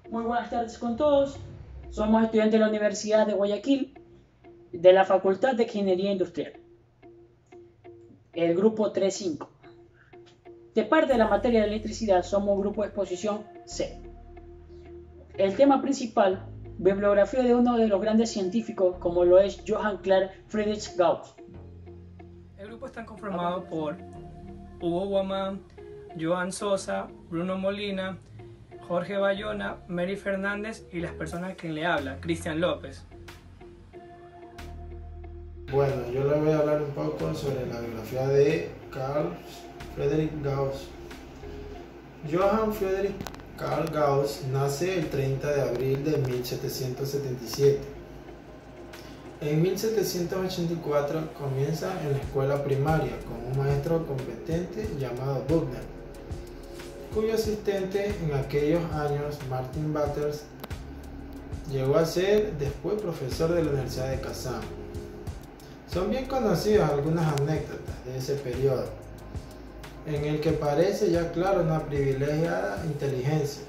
Muy buenas tardes con todos. Somos estudiantes de la Universidad de Guayaquil, de la Facultad de Ingeniería Industrial, el grupo 3.5. De parte de la materia de electricidad, somos grupo de exposición C. El tema principal, bibliografía de uno de los grandes científicos, como lo es Johann Clark Friedrich Gauss. El grupo está conformado por Hugo Guamán, Joan Sosa, Bruno Molina, Jorge Bayona, Mary Fernández y las personas que le habla, Cristian López. Bueno, yo les voy a hablar un poco sobre la biografía de Carl Friedrich Gauss. Johann Friedrich Carl Gauss nace el 30 de abril de 1777. En 1784 comienza en la escuela primaria con un maestro competente llamado Büchner, cuyo asistente en aquellos años, Martin Butters, llegó a ser después profesor de la Universidad de Kazán. Son bien conocidas algunas anécdotas de ese periodo, en el que parece ya claro una privilegiada inteligencia.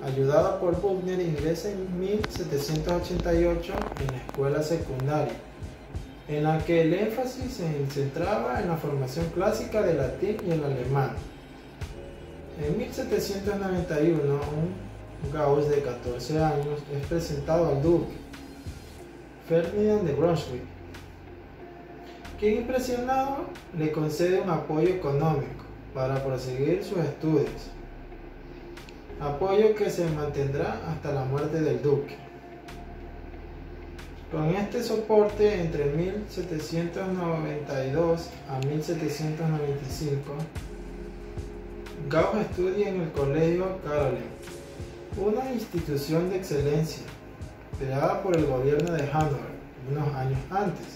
Ayudado por Büchner, ingresa en 1788 en la escuela secundaria, en la que el énfasis se centraba en la formación clásica del latín y el alemán. En 1791, un Gauss de 14 años es presentado al duque Ferdinand de Brunswick, quien, impresionado, le concede un apoyo económico para proseguir sus estudios, apoyo que se mantendrá hasta la muerte del duque. Con este soporte, entre 1792 a 1795, Gauss estudia en el Colegio Caroline, una institución de excelencia creada por el gobierno de Hannover unos años antes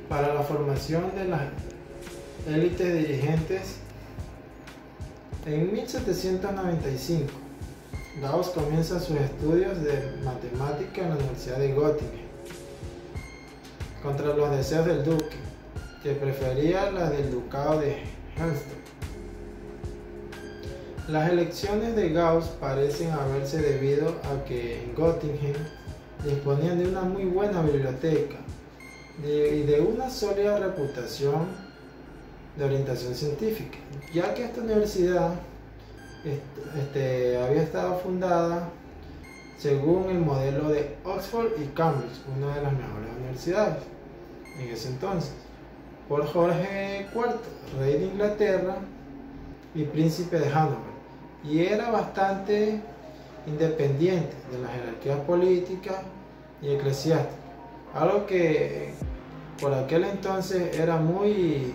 para la formación de las élites dirigentes. En 1795, Gauss comienza sus estudios de matemática en la Universidad de Göttingen, contra los deseos del duque, que prefería las del ducado de Hesse. Las elecciones de Gauss parecen haberse debido a que en Göttingen disponían de una muy buena biblioteca y de una sólida reputación de orientación científica, ya que esta universidad había estado fundada según el modelo de Oxford y Cambridge, una de las mejores universidades en ese entonces, por Jorge IV, rey de Inglaterra y príncipe de Hannover, y era bastante independiente de las jerarquías políticas y eclesiásticas, algo que por aquel entonces era muy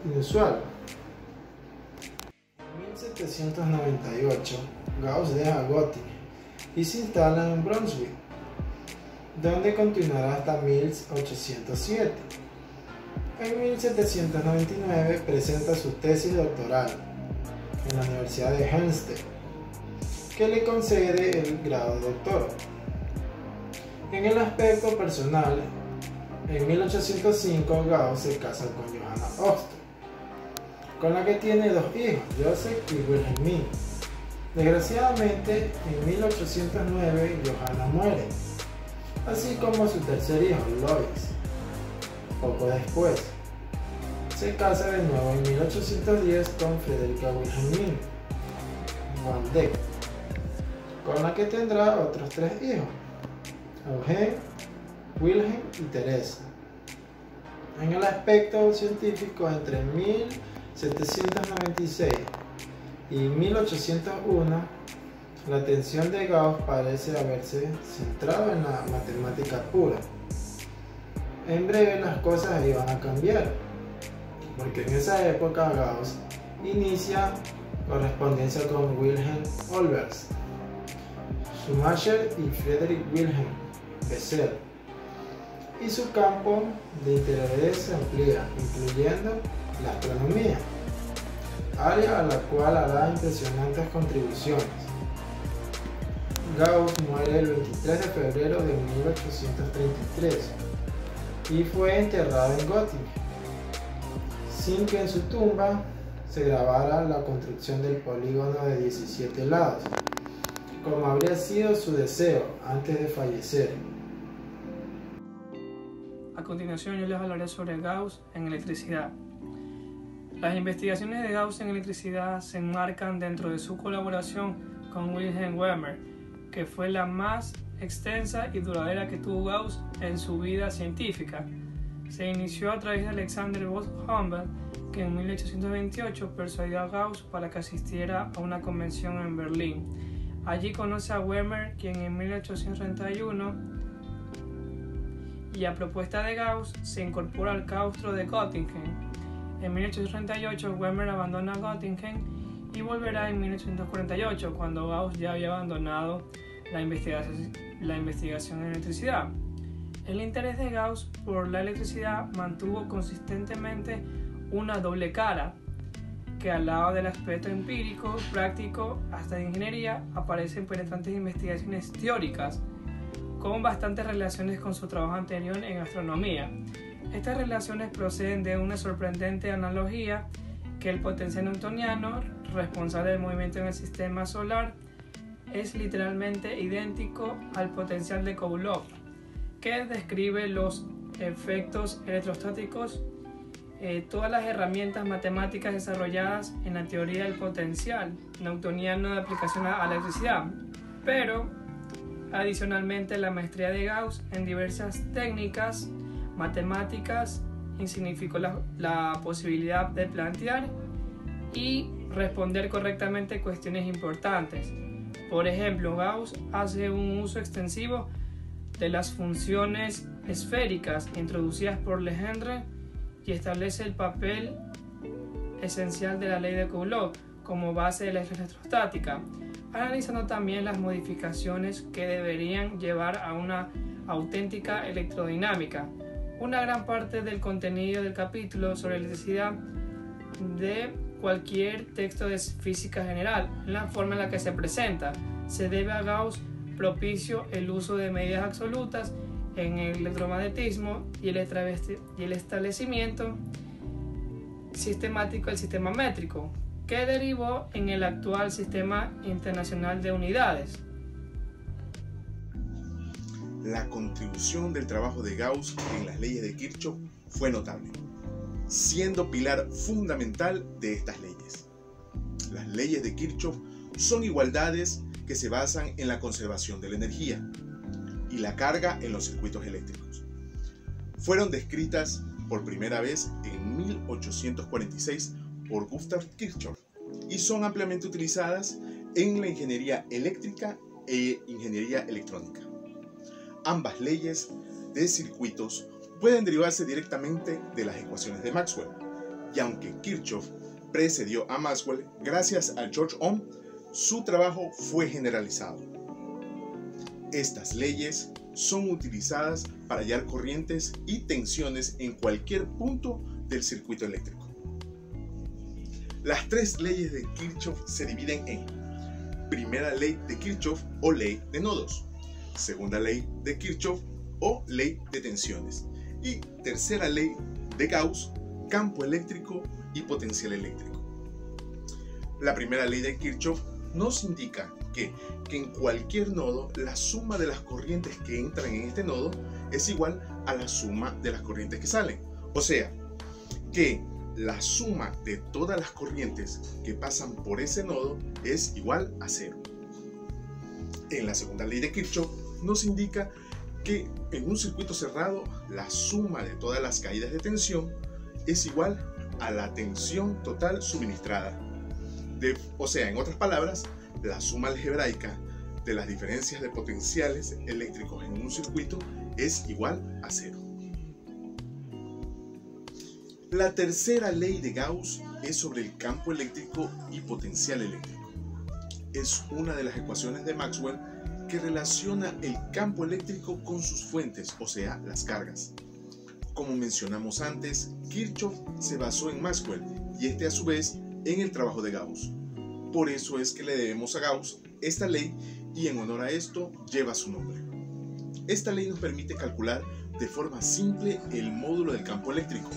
inusual. En 1798, Gauss deja Göttingen y se instala en Brunswick, donde continuará hasta 1807. En 1799 presenta su tesis doctoral en la Universidad de Hempstead, que le concede el grado de doctor. En el aspecto personal, en 1805 Gauss se casa con Johanna Oxter, con la que tiene dos hijos, Joseph y Wilhelmine. Desgraciadamente, en 1809 Johanna muere, así como su tercer hijo, Lois. Poco después, se casa de nuevo en 1810 con Frederica Wilhelmine van Dyck, con la que tendrá otros tres hijos, Eugen, Wilhelm y Teresa. En el aspecto científico, entre 1796 y 1801, la atención de Gauss parece haberse centrado en la matemática pura. En breve las cosas iban a cambiar, porque en esa época Gauss inicia correspondencia con Wilhelm Olbers, Schumacher y Friedrich Wilhelm Bessel, y su campo de interés se amplía, incluyendo la astronomía, área a la cual hará impresionantes contribuciones. Gauss muere el 23 de febrero de 1833 y fue enterrado en Göttingen, sin que en su tumba se grabara la construcción del polígono de 17 lados, como habría sido su deseo antes de fallecer. A continuación yo les hablaré sobre Gauss en electricidad. Las investigaciones de Gauss en electricidad se enmarcan dentro de su colaboración con Wilhelm Wehmer, que fue la más extensa y duradera que tuvo Gauss en su vida científica. Se inició a través de Alexander von Humboldt, que en 1828 persuadió a Gauss para que asistiera a una convención en Berlín. Allí conoce a Wehmer, quien en 1831, y a propuesta de Gauss, se incorpora al claustro de Göttingen. En 1838 Wehmer abandona Göttingen y volverá en 1848, cuando Gauss ya había abandonado la investigación en electricidad. El interés de Gauss por la electricidad mantuvo consistentemente una doble cara, que al lado del aspecto empírico, práctico, hasta de ingeniería, aparecen penetrantes investigaciones teóricas, con bastantes relaciones con su trabajo anterior en astronomía. Estas relaciones proceden de una sorprendente analogía, que el potencial newtoniano, responsable del movimiento en el sistema solar, es literalmente idéntico al potencial de Coulomb, que describe los efectos electrostáticos. Todas las herramientas matemáticas desarrolladas en la teoría del potencial newtoniano de aplicación a la electricidad, pero adicionalmente la maestría de Gauss en diversas técnicas matemáticas significó la posibilidad de plantear y responder correctamente cuestiones importantes. Por ejemplo, Gauss hace un uso extensivo de las funciones esféricas introducidas por Legendre y establece el papel esencial de la ley de Coulomb como base de la electrostática, analizando también las modificaciones que deberían llevar a una auténtica electrodinámica. Una gran parte del contenido del capítulo sobre electricidad de cualquier texto de física general, la forma en la que se presenta, se debe a Gauss propicio el uso de medidas absolutas en el electromagnetismo y el establecimiento sistemático del sistema métrico, que derivó en el actual sistema internacional de unidades. La contribución del trabajo de Gauss en las leyes de Kirchhoff fue notable, siendo pilar fundamental de estas leyes. Las leyes de Kirchhoff son igualdades que se basan en la conservación de la energía y la carga en los circuitos eléctricos. Fueron descritas por primera vez en 1846 por Gustav Kirchhoff y son ampliamente utilizadas en la ingeniería eléctrica e ingeniería electrónica. Ambas leyes de circuitos pueden derivarse directamente de las ecuaciones de Maxwell, y aunque Kirchhoff precedió a Maxwell, gracias a George Ohm, su trabajo fue generalizado. Estas leyes son utilizadas para hallar corrientes y tensiones en cualquier punto del circuito eléctrico. Las tres leyes de Kirchhoff se dividen en: primera ley de Kirchhoff o ley de nodos, segunda ley de Kirchhoff o ley de tensiones, y tercera ley de Gauss, campo eléctrico y potencial eléctrico. La primera ley de Kirchhoff nos indica que en cualquier nodo la suma de las corrientes que entran en este nodo es igual a la suma de las corrientes que salen. O sea, que la suma de todas las corrientes que pasan por ese nodo es igual a cero. En la segunda ley de Kirchhoff nos indica que en un circuito cerrado la suma de todas las caídas de tensión es igual a la tensión total suministrada. O sea, en otras palabras, la suma algebraica de las diferencias de potenciales eléctricos en un circuito es igual a cero. La tercera ley de Gauss es sobre el campo eléctrico y potencial eléctrico. Es una de las ecuaciones de Maxwell que relaciona el campo eléctrico con sus fuentes, o sea, las cargas. Como mencionamos antes, Kirchhoff se basó en Maxwell y este a su vez en el trabajo de Gauss. Por eso es que le debemos a Gauss esta ley y en honor a esto lleva su nombre. Esta ley nos permite calcular de forma simple el módulo del campo eléctrico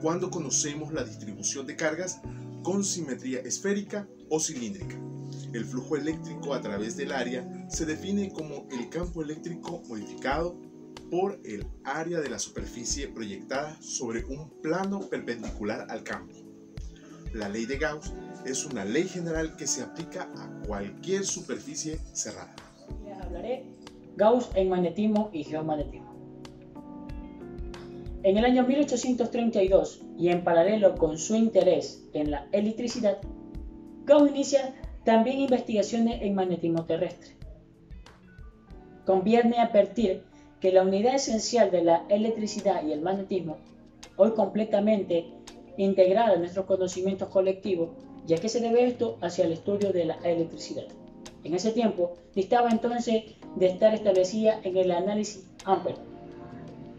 cuando conocemos la distribución de cargas con simetría esférica o cilíndrica. El flujo eléctrico a través del área se define como el campo eléctrico modificado por el área de la superficie proyectada sobre un plano perpendicular al campo. La ley de Gauss es una ley general que se aplica a cualquier superficie cerrada. Les hablaré Gauss en magnetismo y geomagnetismo. En el año 1832, y en paralelo con su interés en la electricidad, Gauss inicia también investigaciones en magnetismo terrestre. Conviene advertir que la unidad esencial de la electricidad y el magnetismo, hoy completamente integrada en nuestros conocimientos colectivos, ya que se debe esto hacia el estudio de la electricidad. En ese tiempo, distaba entonces de estar establecida en el análisis Ampère.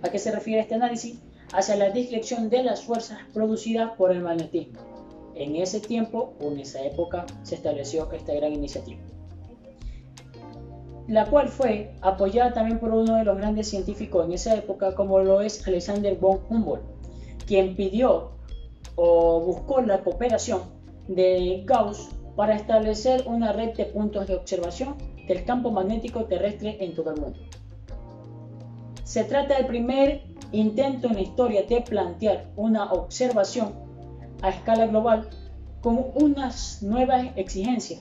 ¿A qué se refiere este análisis? Hacia la dirección de las fuerzas producidas por el magnetismo. En ese tiempo, o en esa época, se estableció esta gran iniciativa, la cual fue apoyada también por uno de los grandes científicos en esa época, como lo es Alexander von Humboldt, quien pidió o buscó la cooperación de Gauss para establecer una red de puntos de observación del campo magnético terrestre en todo el mundo. Se trata del primer intento en la historia de plantear una observación a escala global con unas nuevas exigencias,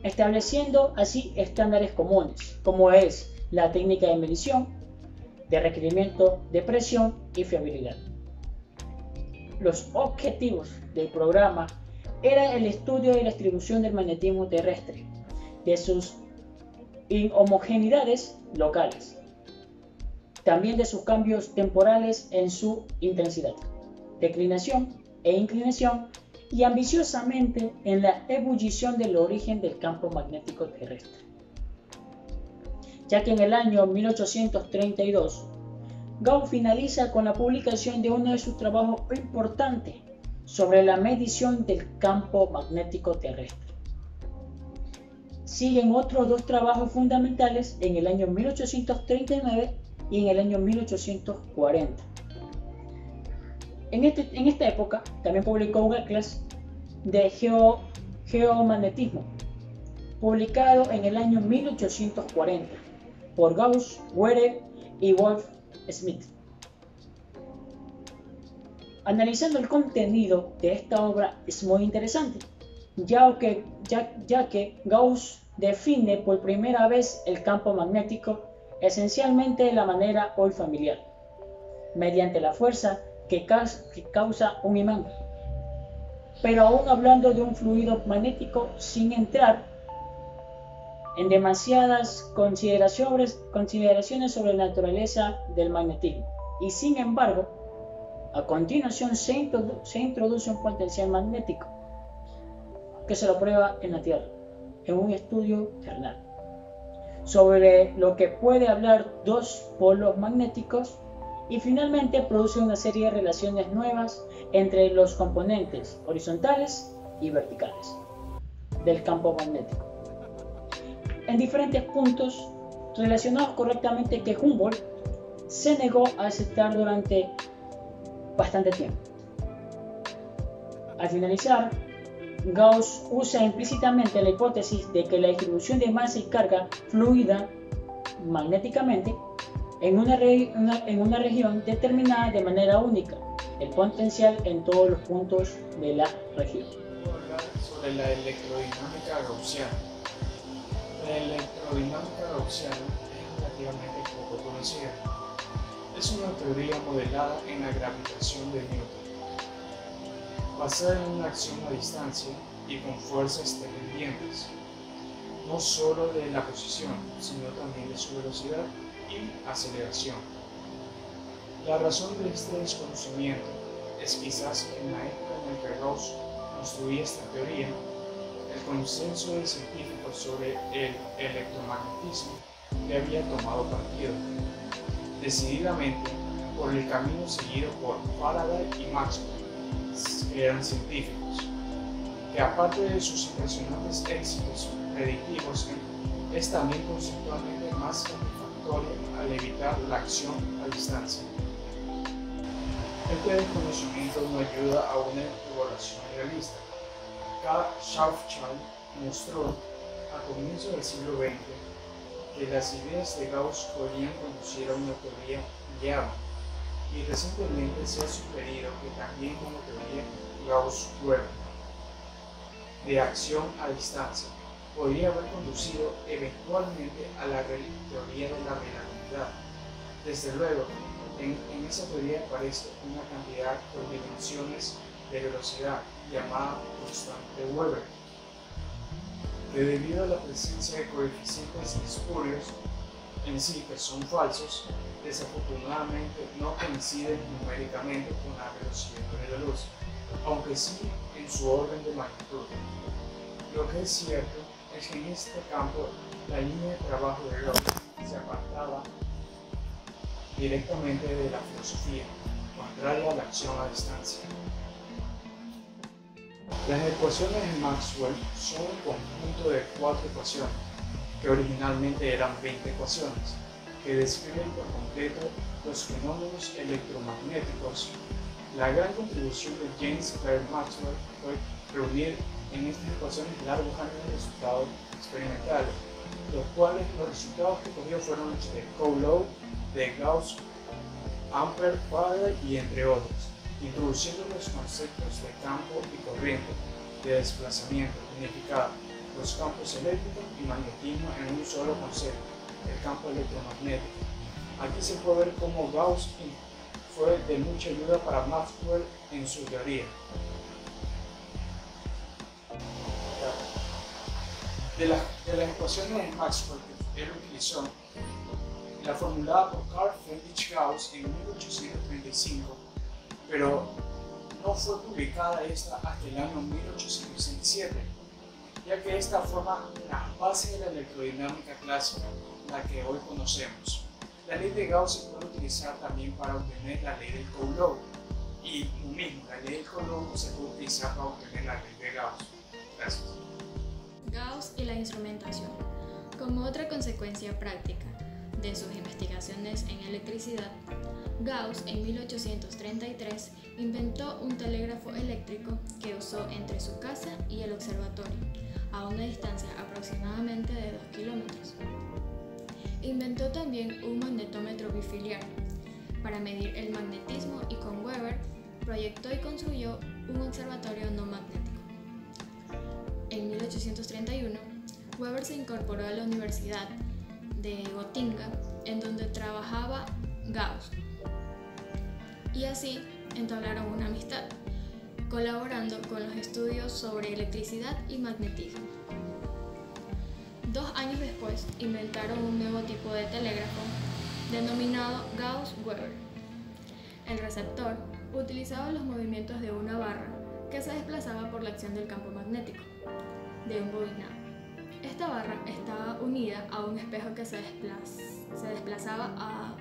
estableciendo así estándares comunes, como es la técnica de medición, de requerimiento de presión y fiabilidad. Los objetivos del programa era el estudio de la distribución del magnetismo terrestre, de sus inhomogeneidades locales, también de sus cambios temporales en su intensidad, declinación e inclinación, y ambiciosamente en la ebullición del origen del campo magnético terrestre. Ya que en el año 1832, Gauss finaliza con la publicación de uno de sus trabajos importantes sobre la medición del campo magnético terrestre. Siguen otros dos trabajos fundamentales en el año 1839 y en el año 1840. En esta época también publicó un atlas de geomagnetismo, publicado en el año 1840 por Gauss, Weyl y Wolf Smith. Analizando el contenido de esta obra es muy interesante, ya que Gauss define por primera vez el campo magnético esencialmente de la manera hoy familiar, mediante la fuerza que causa un imán, pero aún hablando de un fluido magnético sin entrar en demasiadas consideraciones sobre la naturaleza del magnetismo. Y sin embargo, a continuación se introduce un potencial magnético que se lo prueba en la Tierra, en un estudio terrenal, sobre lo que puede hablar dos polos magnéticos, y finalmente produce una serie de relaciones nuevas entre los componentes horizontales y verticales del campo magnético, en diferentes puntos relacionados correctamente, que Humboldt se negó a aceptar durante bastante tiempo. Al finalizar, Gauss usa implícitamente la hipótesis de que la distribución de masa y carga fluida magnéticamente en una región determinada de manera única, el potencial en todos los puntos de la región. Vamos a hablar sobre la electrodinámica gaussiana. La electrodinámica gaussiana es relativamente poco conocida. Es una teoría modelada en la gravitación de Newton, basada en una acción a distancia y con fuerzas dependientes, no solo de la posición, sino también de su velocidad y aceleración. La razón de este desconocimiento es quizás que en la época en la que Gauss construía esta teoría, el consenso de científicos sobre el electromagnetismo le había tomado partido, decididamente, por el camino seguido por Faraday y Maxwell, que eran científicos, que aparte de sus impresionantes éxitos predictivos, es también conceptualmente más satisfactoria al evitar la acción a distancia. Este desconocimiento no ayuda a una evaluación realista. Karl Schwarzschild mostró a comienzos del siglo XX que las ideas de Gauss podrían conducir a una teoría lineal, y recientemente se ha sugerido que también una teoría Gauss-Weber de acción a distancia podría haber conducido eventualmente a la teoría de la relatividad. Desde luego, en esa teoría aparece una cantidad por dimensiones de velocidad llamada constante de Weber, que debido a la presencia de coeficientes espurios en sí que son falsos, desafortunadamente no coinciden numéricamente con la velocidad de la luz, aunque sí en su orden de magnitud. Lo que es cierto es que en este campo la línea de trabajo de Gauss se apartaba directamente de la filosofía, contraria a la acción a distancia. Las ecuaciones de Maxwell son un conjunto de 4 ecuaciones, que originalmente eran 20 ecuaciones, que describen por completo los fenómenos electromagnéticos. La gran contribución de James Clerk Maxwell fue reunir en estas ecuaciones largos años de resultados experimentales, los cuales los resultados que cogió fueron los de Coulomb, de Gauss, Ampère, Faraday y entre otros, introduciendo los conceptos de campo y corriente, de desplazamiento, unificado, los campos eléctricos y magnetismo en un solo concepto, el campo electromagnético. Aquí se puede ver cómo Gauss fue de mucha ayuda para Maxwell en su teoría. De las ecuaciones de Maxwell que él utilizó, la formulada por Carl Friedrich Gauss en 1835, pero no fue publicada esta hasta el año 1867, ya que esta forma la base de la electrodinámica clásica, la que hoy conocemos. La ley de Gauss se puede utilizar también para obtener la ley del Coulomb, y lo mismo, la ley del Coulomb se puede utilizar para obtener la ley de Gauss. Gracias. Gauss y la instrumentación. Como otra consecuencia práctica de sus investigaciones en electricidad, Gauss en 1833 inventó un telégrafo eléctrico que usó entre su casa y el observatorio, a una distancia aproximadamente de 2 kilómetros. Inventó también un magnetómetro bifiliar para medir el magnetismo, y con Weber proyectó y construyó un observatorio no magnético. En 1831, Weber se incorporó a la Universidad de Gotinga, en donde trabajaba Gauss, y así entablaron una amistad, colaborando con los estudios sobre electricidad y magnetismo. 2 años después, inventaron un nuevo tipo de telégrafo denominado Gauss-Weber. El receptor utilizaba los movimientos de una barra que se desplazaba por la acción del campo magnético de un bobinado. Esta barra estaba unida a un espejo que se desplazaba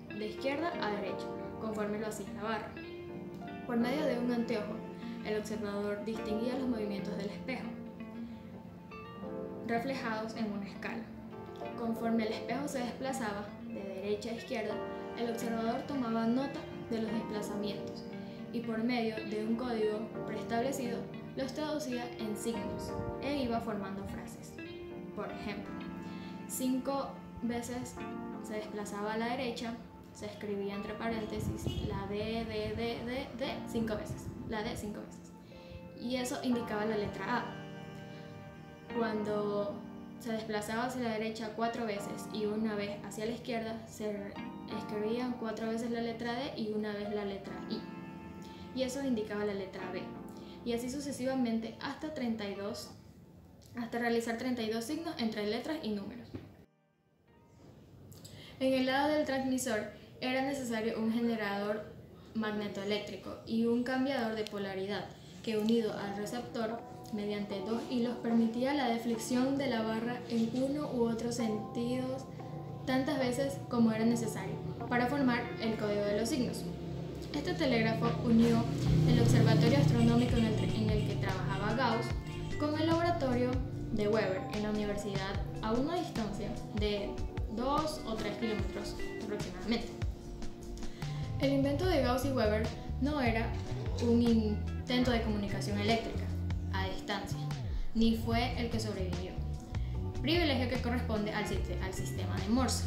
de izquierda a derecha, conforme lo hacía la barra. Por medio de un anteojo, el observador distinguía los movimientos del espejo, reflejados en una escala. Conforme el espejo se desplazaba de derecha a izquierda, el observador tomaba nota de los desplazamientos y por medio de un código preestablecido los traducía en signos e iba formando frases. Por ejemplo, 5 veces se desplazaba a la derecha, se escribía entre paréntesis la D 5 veces, la D 5 veces, y eso indicaba la letra A. Cuando se desplazaba hacia la derecha 4 veces y una vez hacia la izquierda, se escribían 4 veces la letra D y una vez la letra I, y eso indicaba la letra B, y así sucesivamente hasta realizar 32 signos entre letras y números. En el lado del transmisor era necesario un generador magnetoeléctrico y un cambiador de polaridad que, unido al receptor mediante 2 hilos, permitía la deflexión de la barra en uno u otro sentido tantas veces como era necesario para formar el código de los signos. Este telégrafo unió el observatorio astronómico en el que trabajaba Gauss con el laboratorio de Weber en la universidad a una distancia de 2 o 3 kilómetros aproximadamente. El invento de Gauss y Weber no era un intento de comunicación eléctrica a distancia, ni fue el que sobrevivió, privilegio que corresponde al sistema de Morse.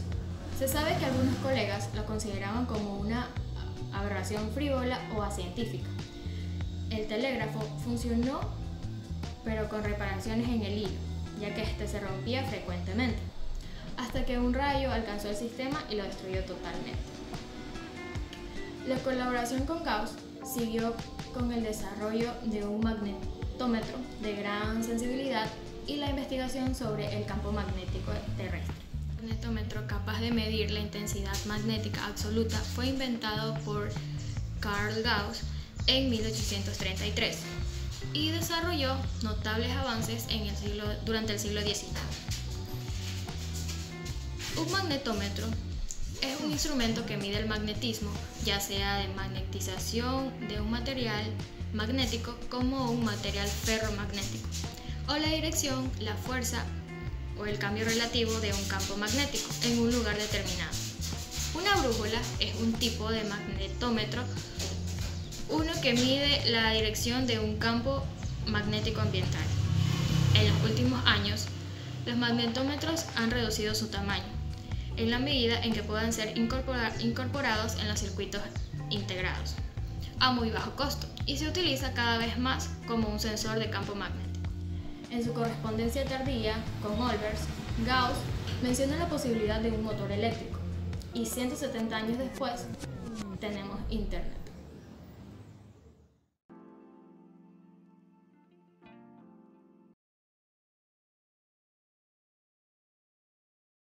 Se sabe que algunos colegas lo consideraban como una aberración frívola o acientífica. El telégrafo funcionó, pero con reparaciones en el hilo, ya que este se rompía frecuentemente, hasta que un rayo alcanzó el sistema y lo destruyó totalmente. La colaboración con Gauss siguió con el desarrollo de un magnetómetro de gran sensibilidad y la investigación sobre el campo magnético terrestre. El magnetómetro capaz de medir la intensidad magnética absoluta fue inventado por Carl Gauss en 1833 y desarrolló notables avances durante el siglo XIX. Un magnetómetro es un instrumento que mide el magnetismo, ya sea de magnetización de un material magnético como un material ferromagnético, o la dirección, la fuerza o el cambio relativo de un campo magnético en un lugar determinado. Una brújula es un tipo de magnetómetro, uno que mide la dirección de un campo magnético ambiental. En los últimos años, los magnetómetros han reducido su tamaño, en la medida en que puedan ser incorporados en los circuitos integrados, a muy bajo costo, y se utiliza cada vez más como un sensor de campo magnético. En su correspondencia tardía con Olbers, Gauss menciona la posibilidad de un motor eléctrico, y 170 años después tenemos Internet.